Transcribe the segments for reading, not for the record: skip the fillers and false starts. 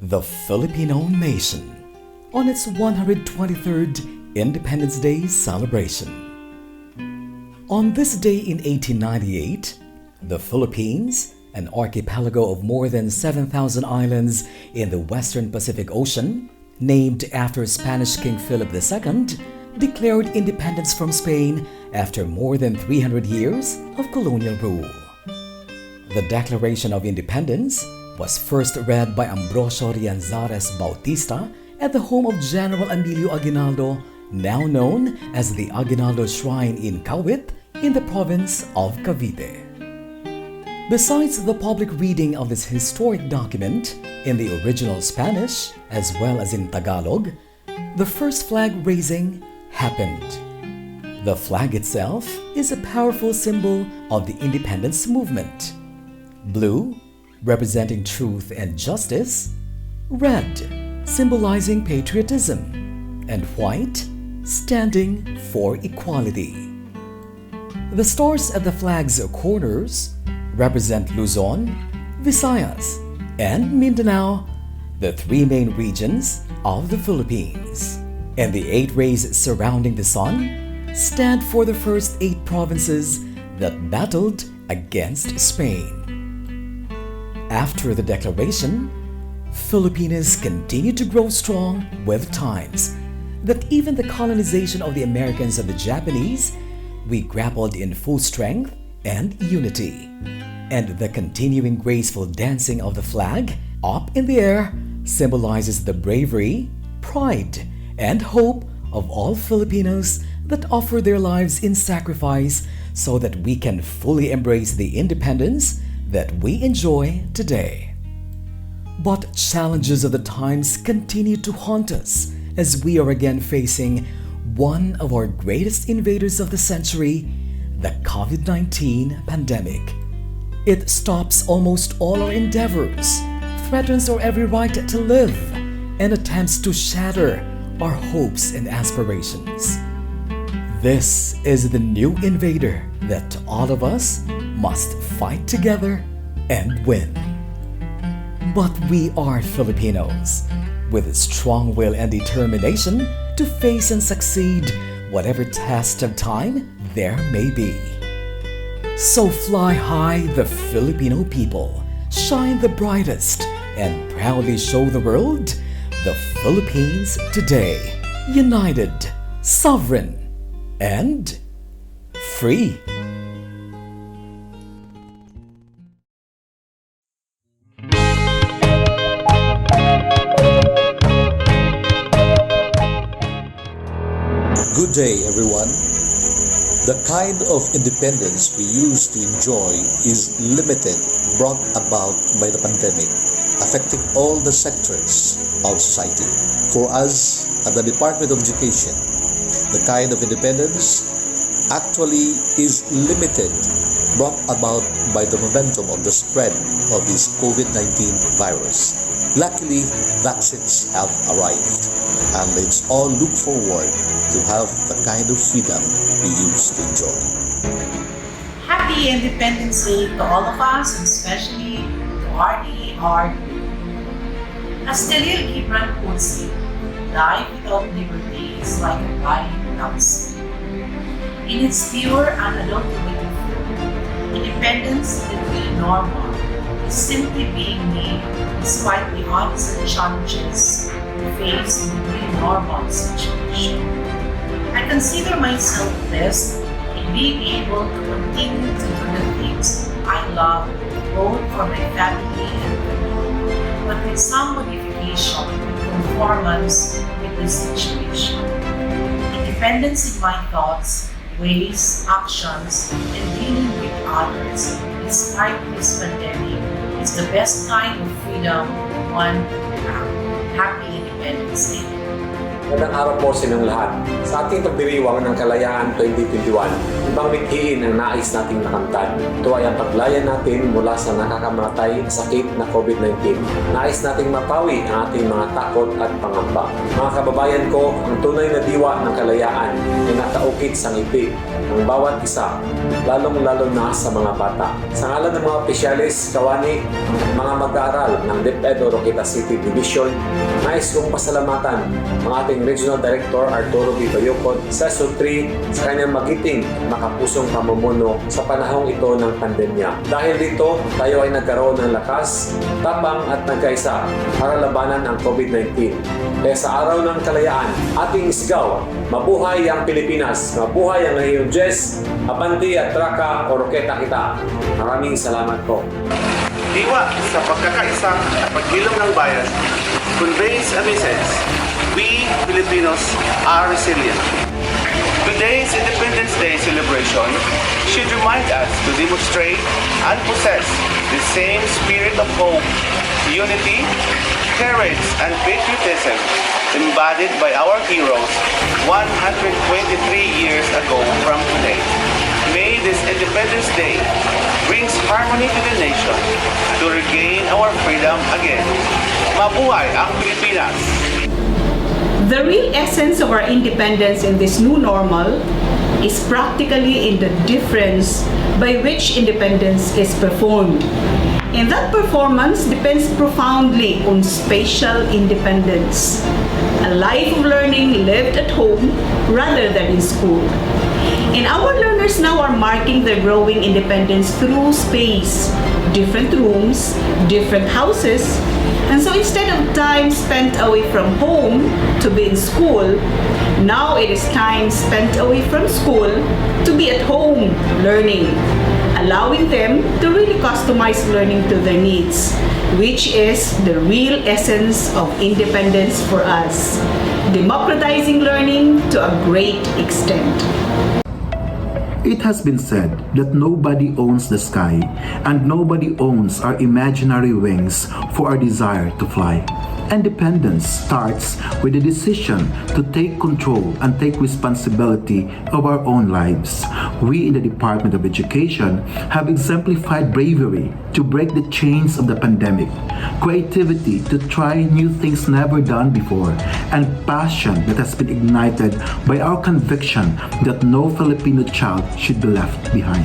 the Filipino nation on its 123rd Independence Day celebration. On this day in 1898, the Philippines, an archipelago of more than 7,000 islands in the Western Pacific Ocean, named after Spanish King Philip II, declared independence from Spain after more than 300 years of colonial rule. The Declaration of Independence was first read by Ambrosio Rianzares Bautista at the home of General Emilio Aguinaldo, now known as the Aguinaldo Shrine in Kawit in the province of Cavite. Besides the public reading of this historic document in the original Spanish as well as in Tagalog, the first flag raising happened. The flag itself is a powerful symbol of the independence movement. Blue, representing truth and justice, red, symbolizing patriotism, and white, standing for equality. The stars at the flag's corners represent Luzon, Visayas, and Mindanao, the three main regions of the Philippines. And the 8 rays surrounding the sun stand for the first 8 provinces that battled against Spain. After the declaration, Filipinos continued to grow strong with times that even the colonization of the Americans and the Japanese, we grappled in full strength and unity. And the continuing graceful dancing of the flag up in the air symbolizes the bravery, pride, and hope of all Filipinos that offer their lives in sacrifice so that we can fully embrace the independence that we enjoy today. But challenges of the times continue to haunt us as we are again facing one of our greatest invaders of the century, the COVID-19 pandemic. It stops almost all our endeavors, threatens our every right to live, and attempts to shatter our hopes and aspirations. This is the new invader that all of us must fight together and win. But we are Filipinos, with a strong will and determination to face and succeed whatever test of time there may be. So fly high, the Filipino people, shine the brightest, and proudly show the world the Philippines today, united, sovereign, and free. Good day, everyone. The kind of independence we used to enjoy is limited, brought about by the pandemic, affecting all the sectors of society. For us at the Department of Education, the kind of independence actually is limited, brought about by the momentum of the spread of this COVID-19 virus. Luckily, vaccines have arrived, and let's all look forward to have the kind of freedom we used to enjoy. Happy Independence Day to all of us, and especially to RDR. As Khalil Gibran puts it, life without liberty is like a body without sleep. In its pure, unadulterated form, independence in the new normal is simply being made despite the odds and challenges we face in the new normal situation. I consider myself blessed in being able to continue to do the things I love, both for my family and career, but with some modification and conformance with the situation. Independence in my thoughts, ways, actions, and dealing with others despite this pandemic is the best kind of freedom one can have. Happy Independence Day. Magandang araw po sa inyong lahat. Sa ating pagdiriwang ng Kalayaan 2021, ibang mithiin ang nais nating nakamtan. Ito ay ang paglayan natin mula sa nakakamatay sakit na COVID-19. Nais nating mapawi ang ating mga takot at pangamba. Mga kababayan ko, ang tunay na diwa ng kalayaan ay nakaukit sa ngiti ng bawat isa, lalong-lalo na sa mga bata. Sa ngalan ng mga opisyalis, kawani, mga mag-aaral ng DepEd o Roqueta City Division, nais kong pasalamatan ang ating Regional Director Arturo B. Bayocon sa SO3 sa kanyang magiting makapusong pamumuno sa panahong ito ng pandemya. Dahil dito, tayo ay nagkaroon ng lakas, tapang at nagkaisa para labanan ang COVID-19. Kaya sa araw ng kalayaan, ating isigaw, mabuhay ang Pilipinas, mabuhay ang iyong Diyes, Abanti at Traka o Roqueta kita. Maraming salamat po. Diwa sa pagkakaisa at paghilom ng bayan conveys a message. We Filipinos are resilient. Today's Independence Day celebration should remind us to demonstrate and possess the same spirit of hope, unity, courage, and patriotism embodied by our heroes 123 years ago from today. May this Independence Day brings harmony to the nation to regain our freedom again. Mabuhay ang Pilipinas! The real essence of our independence in this new normal is practically in the difference by which independence is performed. And that performance depends profoundly on spatial independence, a life of learning lived at home rather than in school. And our learners now are marking their growing independence through space, different rooms, different houses. And so instead of time spent away from home to be in school, now it is time spent away from school to be at home learning, allowing them to really customize learning to their needs, which is the real essence of independence for us, democratizing learning to a great extent. It has been said that nobody owns the sky and nobody owns our imaginary wings for our desire to fly. Independence starts with the decision to take control and take responsibility of our own lives. We in the Department of Education have exemplified bravery to break the chains of the pandemic, creativity to try new things never done before, and passion that has been ignited by our conviction that no Filipino child should be left behind.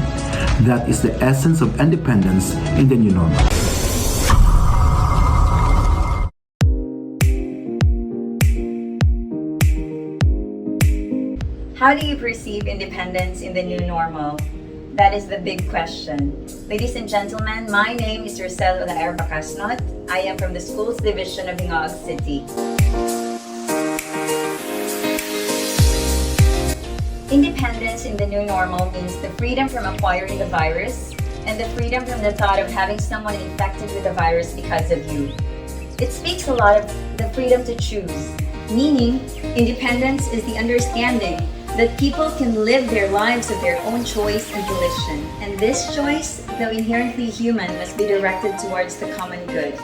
That is the essence of independence in the new normal. How do you perceive independence in the new normal? That is the big question. Ladies and gentlemen, my name is Rosel Olaer Bacasnot. I am from the Schools Division of Ingog City. Independence in the new normal means the freedom from acquiring the virus and the freedom from the thought of having someone infected with the virus because of you. It speaks a lot of the freedom to choose, meaning independence is the understanding that people can live their lives of their own choice and volition, and this choice, though inherently human, must be directed towards the common good.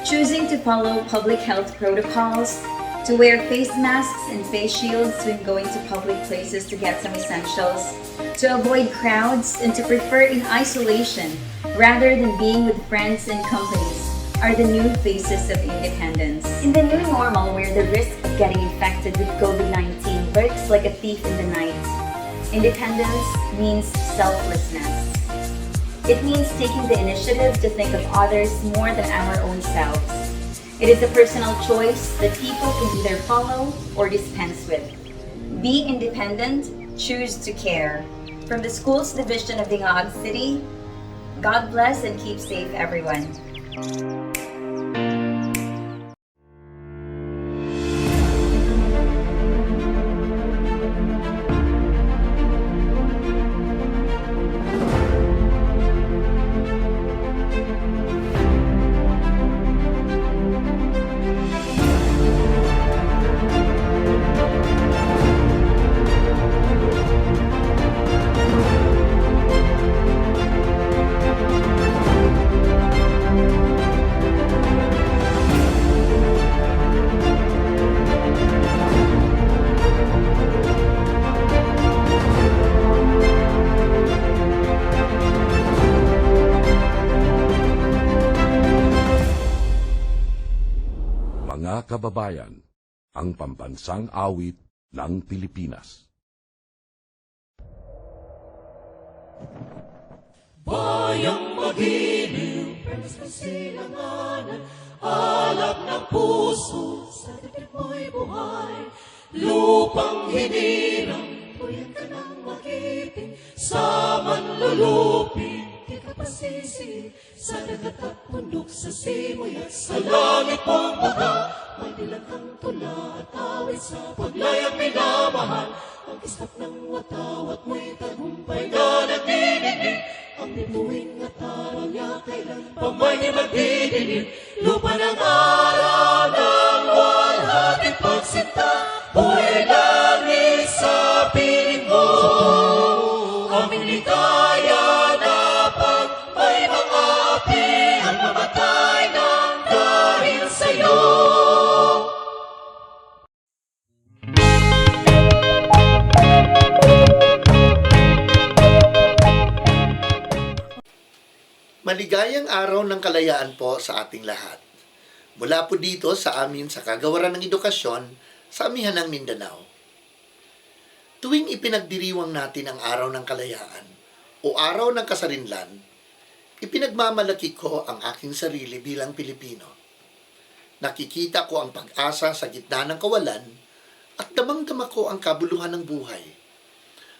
Choosing to follow public health protocols, to wear face masks and face shields when going to public places to get some essentials, to avoid crowds, and to prefer in isolation rather than being with friends and companies are the new faces of independence. In the new normal, where the risk of getting infected with COVID-19 lurks like a thief in the night, independence means selflessness. It means taking the initiative to think of others more than our own selves. It is a personal choice that people can either follow or dispense with. Be independent, choose to care. From the Schools Division of Ingog City, God bless and keep safe everyone. Mga kababayan, ang pambansang awit ng Pilipinas. Bayang magiliw, perlas na silanganan, alab ng puso, sa dibdib mo'y buhay. Lupang hinirang, tuyan ka ng magipin, sa manlulupin, di ka pasisi. Sa dagat at bundok, sa simoy at sa langit mong baga, may dilaghang tula at awit sa paglayang minamahal. Ang kislap ng watawat mo'y tagumpay na nagdidinig. Ang bituin at araw niya kailan pa may magdidinig. Lupa ng araw ng walhating pagsinta, buhay langit sa piling mo. Aming ligaya na pag may mga api ang mamatay ng dahil sa'yo. Maligayang araw ng kalayaan po sa ating lahat. Mula po dito sa amin sa Kagawaran ng Edukasyon sa Amihan ng Mindanao. Tuwing ipinagdiriwang natin ang Araw ng Kalayaan o Araw ng Kasarinlan, ipinagmamalaki ko ang aking sarili bilang Pilipino. Nakikita ko ang pag-asa sa gitna ng kawalan at damang-dama ko ang kabuluhan ng buhay,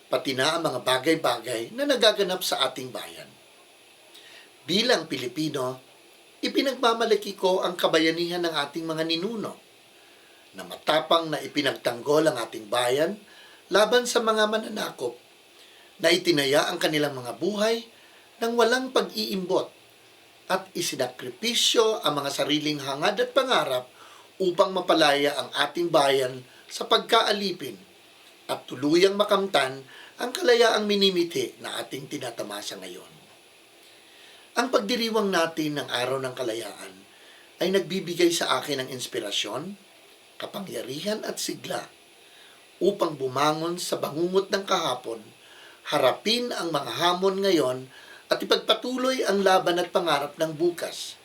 pati na ang mga bagay-bagay na nagaganap sa ating bayan. Bilang Pilipino, ipinagmamalaki ko ang kabayanihan ng ating mga ninuno na matapang na ipinagtanggol ang ating bayan laban sa mga mananakop na itinaya ang kanilang mga buhay nang walang pag-iimbot at isinakripisyo ang mga sariling hangad at pangarap upang mapalaya ang ating bayan sa pagkaalipin at tuluyang makamtan ang kalayaang minimiti na ating tinatamasa ngayon. Ang pagdiriwang natin ng Araw ng Kalayaan ay nagbibigay sa akin ng inspirasyon, kapangyarihan at sigla upang bumangon sa bangungot ng kahapon, harapin ang mga hamon ngayon at ipagpatuloy ang laban at pangarap ng bukas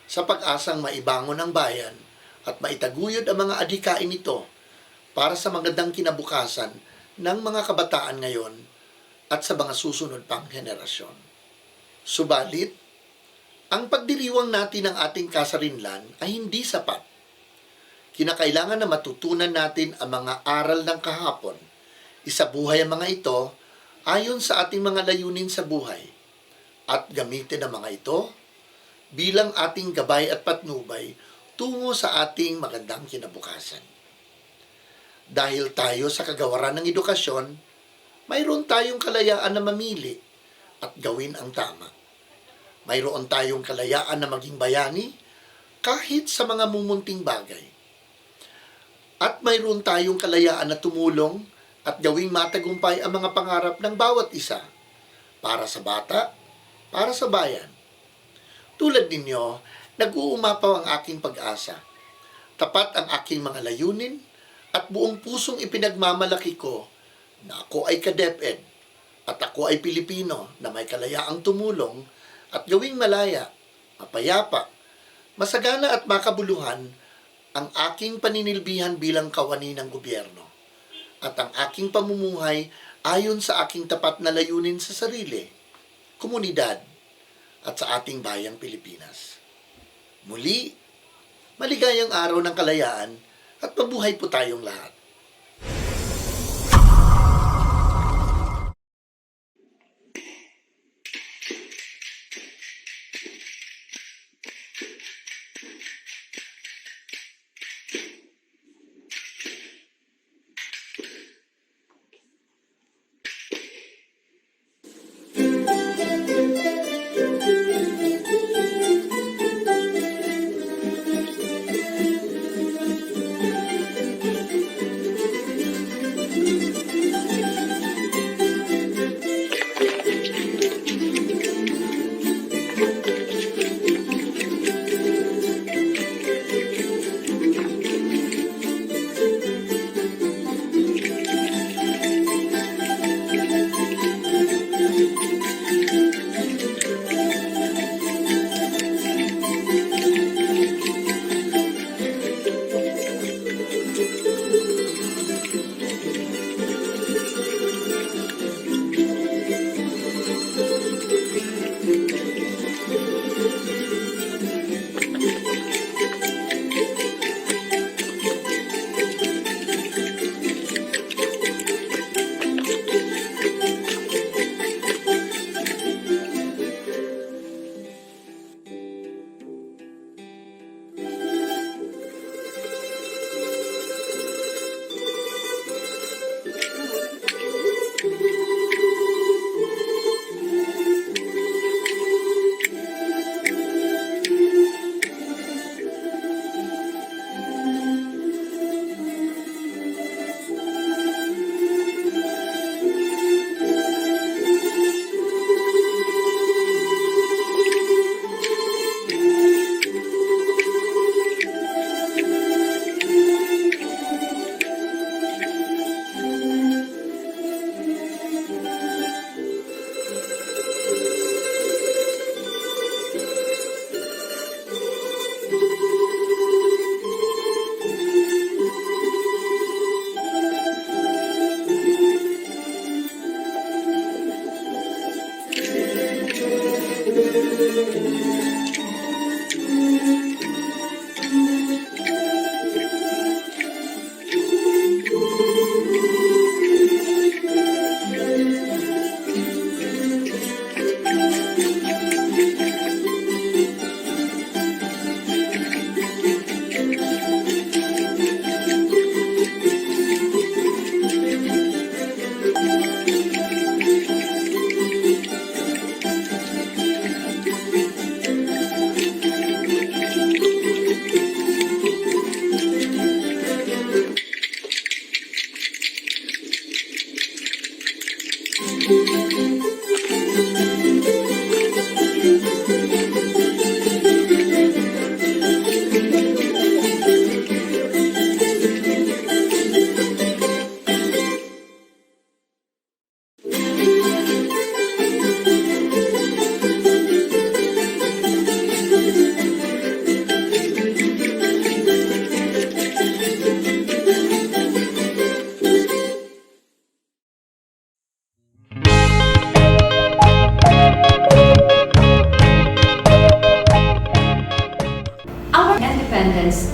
sa pag-asang maibangon ang bayan at maitaguyod ang mga adhikain nito para sa magandang kinabukasan ng mga kabataan ngayon at sa mga susunod pang henerasyon. Subalit, ang pagdiriwang natin ng ating kasarinlan ay hindi sapat. Kinakailangan na matutunan natin ang mga aral ng kahapon. Isabuhay ang mga ito ayon sa ating mga layunin sa buhay at gamitin ang mga ito bilang ating gabay at patnubay tungo sa ating magandang kinabukasan. Dahil tayo sa kagawaran ng edukasyon, mayroon tayong kalayaan na mamili at gawin ang tama. Mayroon tayong kalayaan na maging bayani kahit sa mga mumunting bagay. At mayroon tayong kalayaan na tumulong at gawing matagumpay ang mga pangarap ng bawat isa para sa bata, para sa bayan. Tulad ninyo, nag-uumapaw ang aking pag-asa. Tapat ang aking mga layunin at buong pusong ipinagmamalaki ko na ako ay ka-DepEd at ako ay Pilipino na may kalayaang tumulong at gawing malaya, mapayapa, masagana at makabuluhan ang aking paninilbihan bilang kawani ng gobyerno at ang aking pamumuhay ayon sa aking tapat na layunin sa sarili, komunidad at sa ating bayang Pilipinas. Muli, maligayang araw ng kalayaan at mabuhay po tayong lahat.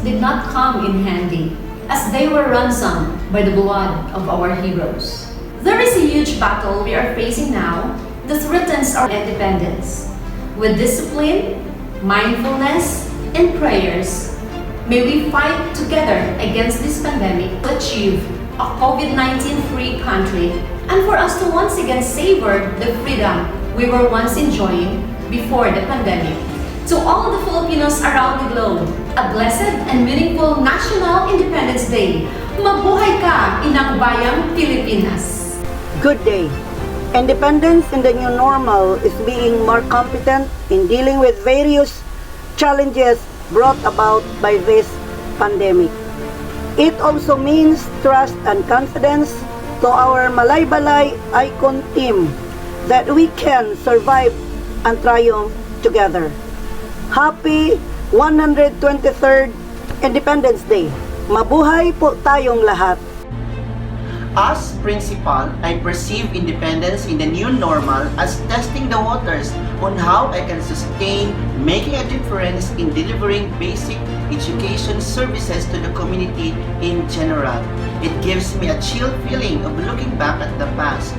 did not come in handy, as they were ransomed by the blood of our heroes. There is a huge battle we are facing now that threatens our independence. With discipline, mindfulness, and prayers, may we fight together against this pandemic to achieve a COVID-19-free country and for us to once again savor the freedom we were once enjoying before the pandemic. To all the Filipinos around the globe, a blessed and meaningful National Independence Day. Mabuhay ka, Inang Bayang Pilipinas! Good day. Independence in the new normal is being more competent in dealing with various challenges brought about by this pandemic. It also means trust and confidence to our Malay-Balay icon team that we can survive and triumph together. Happy 123rd Independence Day! Mabuhay po tayong lahat! As principal, I perceive independence in the new normal as testing the waters on how I can sustain making a difference in delivering basic education services to the community in general. It gives me a chill feeling of looking back at the past.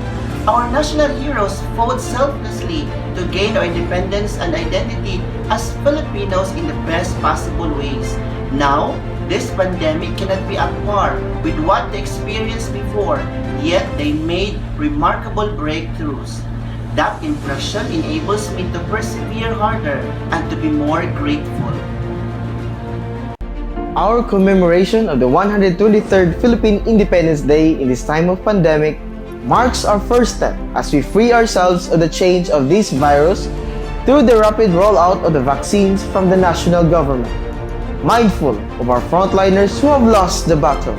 Our national heroes fought selflessly to gain our independence and identity as Filipinos in the best possible ways. Now, this pandemic cannot be at par with what they experienced before, yet they made remarkable breakthroughs. That impression enables me to persevere harder and to be more grateful. Our commemoration of the 123rd Philippine Independence Day in this time of pandemic marks our first step as we free ourselves of the chains of this virus through the rapid rollout of the vaccines from the national government. Mindful of our frontliners who have lost the battle,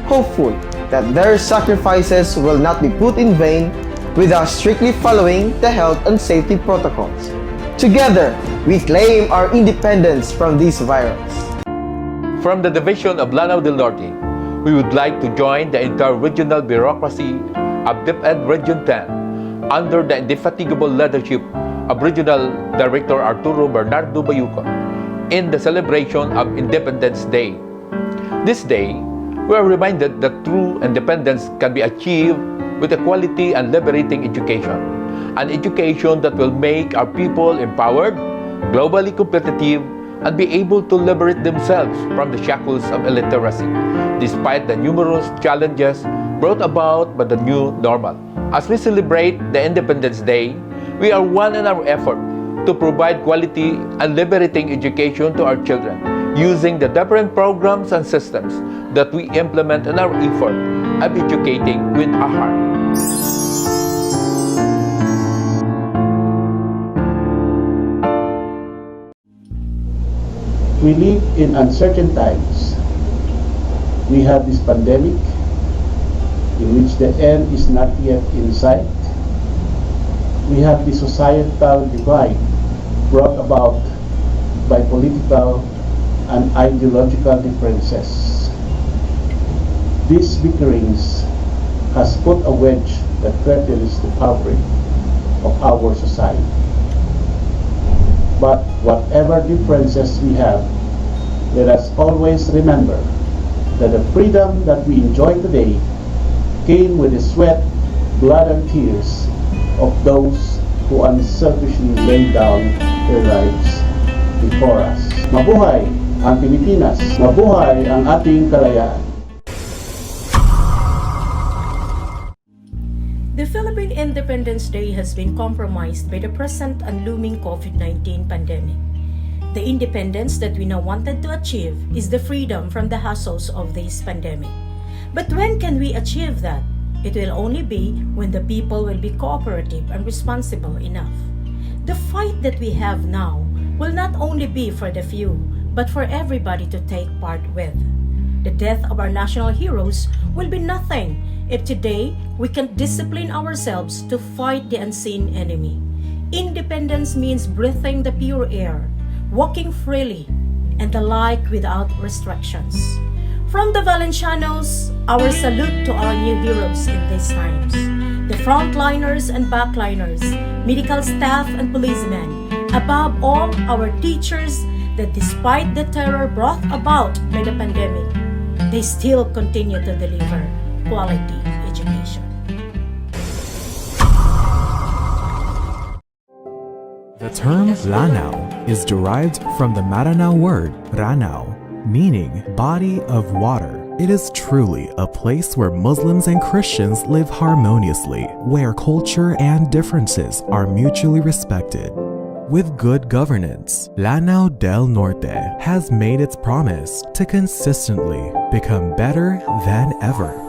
hopeful that their sacrifices will not be put in vain without strictly following the health and safety protocols. Together, we claim our independence from this virus. From the division of Lanao del Norte, we would like to join the entire regional bureaucracy of DepEd Region 10 under the indefatigable leadership of Regional Director Arturo Bernardo Bayucon in the celebration of Independence Day. This day, we are reminded that true independence can be achieved with a quality and liberating education, an education that will make our people empowered, globally competitive, and be able to liberate themselves from the shackles of illiteracy, despite the numerous challenges brought about by the new normal. As we celebrate the Independence Day, we are one in our effort to provide quality and liberating education to our children using the different programs and systems that we implement in our effort of educating with a heart. We live in uncertain times. We have this pandemic in which the end is not yet in sight. We have the societal divide brought about by political and ideological differences. These bickerings has put a wedge that threatens the fabric of our society. But whatever differences we have, let us always remember that the freedom that we enjoy today came with the sweat, blood, and tears of those who unselfishly laid down their lives before us. Mabuhay ang Pilipinas! Mabuhay ang ating kalayaan! The Philippine Independence Day has been compromised by the present and looming COVID-19 pandemic. The independence that we now wanted to achieve is the freedom from the hassles of this pandemic. But when can we achieve that? It will only be when the people will be cooperative and responsible enough. The fight that we have now will not only be for the few, but for everybody to take part with. The death of our national heroes will be nothing if today we can discipline ourselves to fight the unseen enemy. Independence means breathing the pure air, walking freely, and the like without restrictions. From the Valencianos, our salute to our new heroes in these times. The frontliners and backliners, medical staff and policemen, above all, our teachers, that despite the terror brought about by the pandemic, they still continue to deliver quality education. The term Lanao is derived from the Maranao word Ranao, meaning body of water. It is truly a place where Muslims and Christians live harmoniously, where culture and differences are mutually respected. With good governance, Lanao del Norte has made its promise to consistently become better than ever.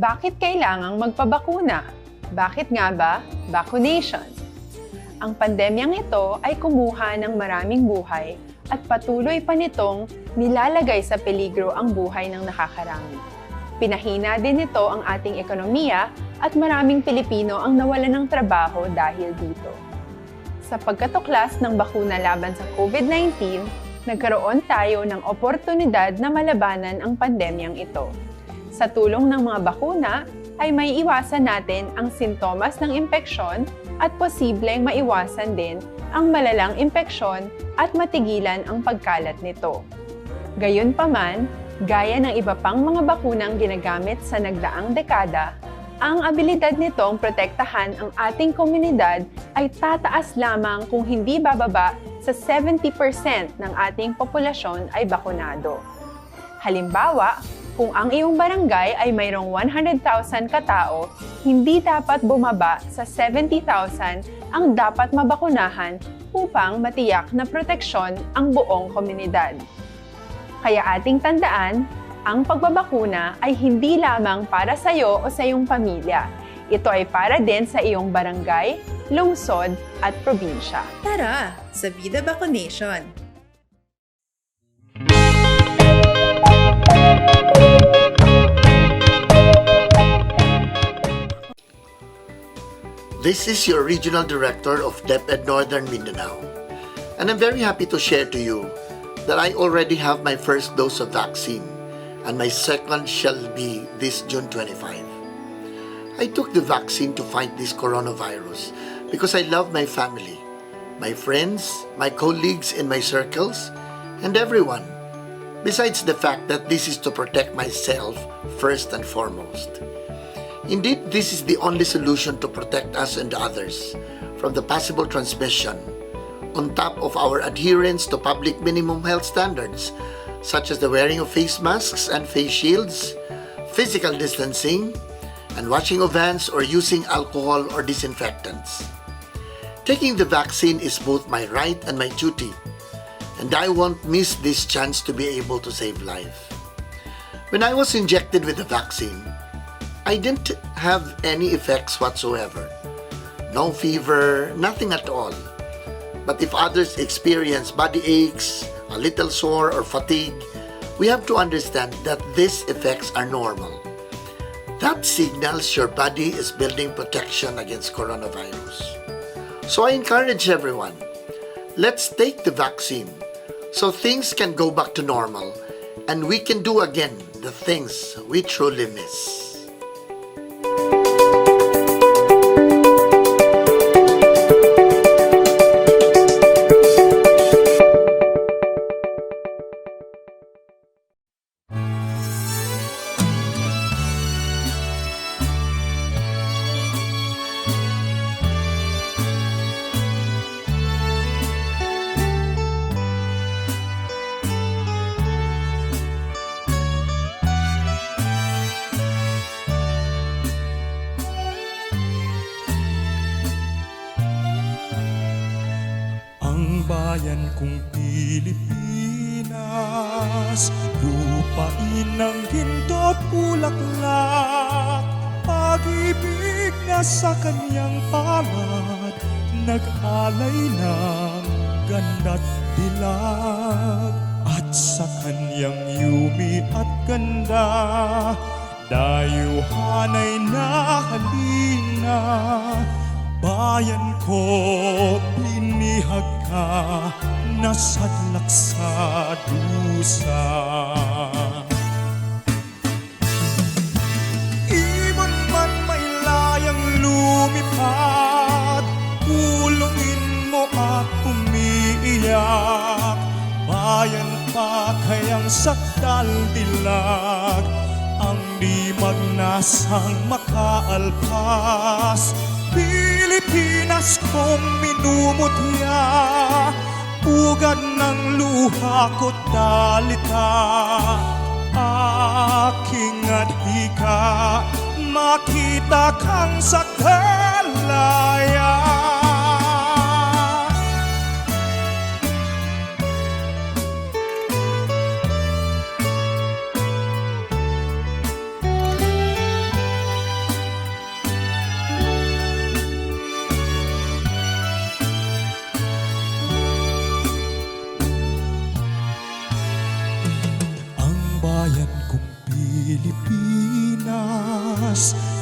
Bakit kailangang magpabakuna? Bakit nga ba vaccination? Ang pandemyang ito ay kumuha ng maraming buhay at patuloy pa nitong nilalagay sa peligro ang buhay ng nakakarami. Pinahina din nito ang ating ekonomiya at maraming Pilipino ang nawalan ng trabaho dahil dito. Sa pagkatuklas ng bakuna laban sa COVID-19, nagkaroon tayo ng oportunidad na malabanan ang pandemyang ito. Sa tulong ng mga bakuna, ay may iwasan natin ang sintomas ng impeksyon at posibleng maiwasan din ang malalang impeksyon at matigilan ang pagkalat nito. Gayunpaman, gaya ng iba pang mga bakunang ginagamit sa nagdaang dekada, ang abilidad nitong protektahan ang ating komunidad ay tataas lamang kung hindi bababa sa 70% ng ating populasyon ay bakunado. Halimbawa, kung ang iyong barangay ay mayroong 100,000 katao, hindi dapat bumaba sa 70,000 ang dapat mabakunahan upang matiyak na proteksyon ang buong komunidad. Kaya ating tandaan, ang pagbabakuna ay hindi lamang para sa iyo o sa iyong pamilya. Ito ay para din sa iyong barangay, lungsod at probinsya. Tara, sa Vida Vaccination! This is your Regional Director of DepEd Northern Mindanao, and I'm very happy to share to you that I already have my first dose of vaccine, and my second shall be this June 25. I took the vaccine to fight this coronavirus because I love my family, my friends, my colleagues in my circles, and everyone, besides the fact that this is to protect myself first and foremost. Indeed, this is the only solution to protect us and others from the possible transmission, on top of our adherence to public minimum health standards, such as the wearing of face masks and face shields, physical distancing, and washing of hands or using alcohol or disinfectants. Taking the vaccine is both my right and my duty, and I won't miss this chance to be able to save life. When I was injected with the vaccine, I didn't have any effects whatsoever. No fever, nothing at all. But if others experience body aches, a little sore or fatigue, we have to understand that these effects are normal. That signals your body is building protection against coronavirus. So I encourage everyone, let's take the vaccine so things can go back to normal and we can do again the things we truly miss. Bayan kong Pilipinas, lupain ng ginto at bulaklak, pag-ibig na sa kanyang palad, nag-alay ng ganda't dilag. At sa kanyang yumi at ganda, dayuhan ay nahalina. Bayan ko, binihag ka, nasadlak sa dusa. Ibon man may layang lumipad, tulungin mo at umiiyak. Bayan pa kayang sakdal dilag, ang di magnasang makaalpas. Pilipinas kong minumutya, pugad ng luha ko't dalita. Aking adhika, makita kang sa kalaya. Bayan kong Pilipinas,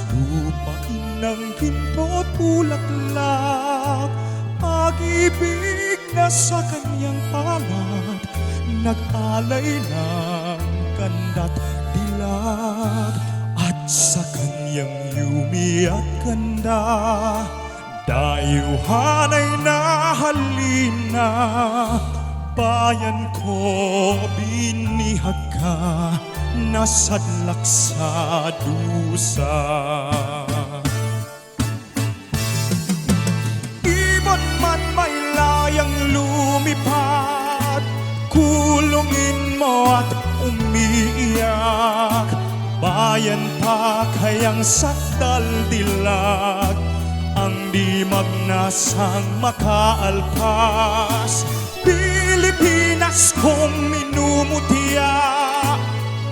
lupain ng ginto at bulaklak, pag-ibig na sa kanyang palad, nag-alay ng ganda't dilag. At sa kanyang yumi at ganda, dayuhan ay nahalina. Bayan ko, binihag ka, nasadlak sa dusa. mo at umiiyak, bayan pa kayang sakdal-dilag, ang di magnasang makaalpas. Pilipinas kong minumutya,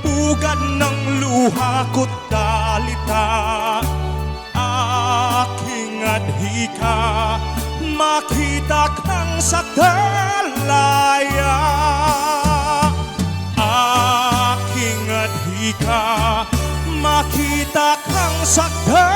pugad ng luha ko't dalita, aking adhika, makita kang sakdalaya. Aking adhika, makita kang sakdalaya.